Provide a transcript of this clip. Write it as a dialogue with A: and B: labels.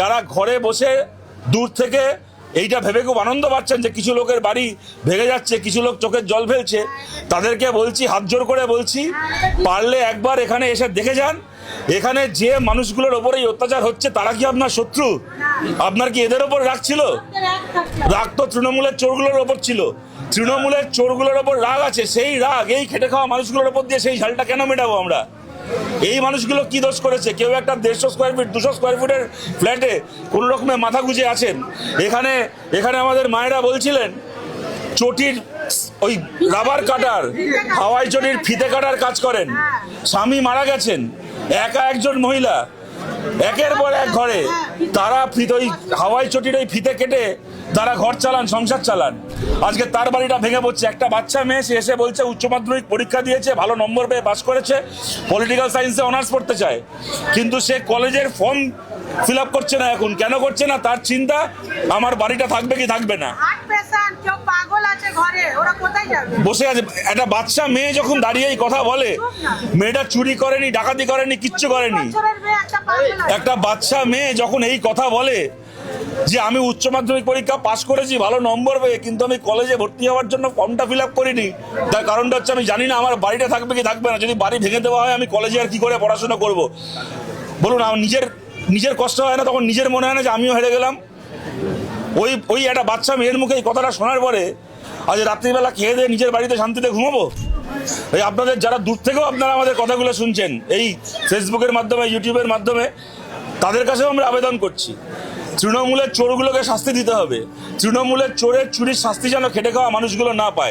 A: যারা ঘরে বসে দূর থেকে এইটা ভেবে খুব আনন্দ পাচ্ছেন যে কিছু লোকের বাড়ি ভেঙে যাচ্ছে, কিছু লোক চোখের জল ফেলছে, তাদেরকে বলছি, হাত জোর করে বলছি, পারলে একবার এখানে এসে দেখে যান। এখানে যে মানুষগুলোর ওপরে এই অত্যাচার হচ্ছে তারা কি আপনার শত্রু? আপনার কি এদের ওপর রাগ ছিল? রাগ তো তৃণমূলের চোরগুলোর ওপর ছিল। তৃণমূলের চোরগুলোর ওপর রাগ আছে, সেই রাগ এই খেটে খাওয়া মানুষগুলোর ওপর দিয়ে সেই ঝালটা কেন মেটাবো আমরা? এই মানুষগুলো কি দোষ করেছে? কেউ একটা 150 স্কোয়ার ফিট 200 স্কোয়ার ফিটের ফ্ল্যাটে কোনো রকমে মাথা গুঁজে আছেন। এখানে আমাদের মায়েরা বলছিলেন চটির ওই রাবার কাটার, হাওয়াই চটির ফিতে কাটার কাজ করেন, স্বামী মারা গেছেন, একা একজন মহিলা, একের পর এক ঘরে তারা ওই হাওয়াই চটির ওই ফিতে কেটে তারা ঘর চালান, সংসার চালান। আজকে তার বাড়িটা ভেঙে পড়ছে। একটা বাচ্চা মেয়ে, সে এসে বলছে উচ্চ মাধ্যমিক পরীক্ষা দিয়েছে, ভালো নম্বর পেয়ে পাস করেছে, পলিটিক্যাল সায়েন্সে অনার্স পড়তে চায়, কিন্তু সে কলেজের ফর্ম ফিল আপ করছে না। এখন কেন করছে না? তার চিন্তা আমার বাড়িটা থাকবে কি থাকবে না। বসে আছে একটা বাচ্চা মেয়ে, যখন দাঁড়িয়ে এই কথা বলে, মেয়েটা চুরি করেনি, ডাকাতি করেনি, কিচ্ছু করেনি। একটা বাচ্চা মেয়ে যখন এই কথা বলে যে আমি উচ্চ মাধ্যমিক পরীক্ষা পাস করেছি ভালো নম্বর পেয়ে, কিন্তু আমি কলেজে ভর্তি হওয়ার জন্য ফর্মটা ফিল আপ করিনি, তার কারণটা হচ্ছে আমি জানি না আমার বাড়িটা থাকবে কি থাকবে না। যদি বাড়ি ভেঙে দেওয়া হয় আমি কলেজে আর কি করে পড়াশোনা করব? বলুন, আমার নিজের কষ্ট হয় না? তখন নিজের মনে হয় না যে আমিও হেরে গেলাম? ওই একটা বাচ্চা মেয়ের মুখে এই কথাটা শোনার পরে আজ রাত্রিবেলা খেয়ে দিয়ে নিজের বাড়িতে শান্তিতে ঘুমাবো? এই আপনাদের যারা দূর থেকেও আপনারা আমাদের কথাগুলো শুনছেন এই ফেসবুকের মাধ্যমে, ইউটিউবের মাধ্যমে, তাদের কাছেও আমরা আবেদন করছি, তৃণমূলের চোরগুলোকে শাস্তি দিতে হবে। তৃণমূলের চোরের চুরির শাস্তি যেন খেটে খাওয়া মানুষগুলো না পায়।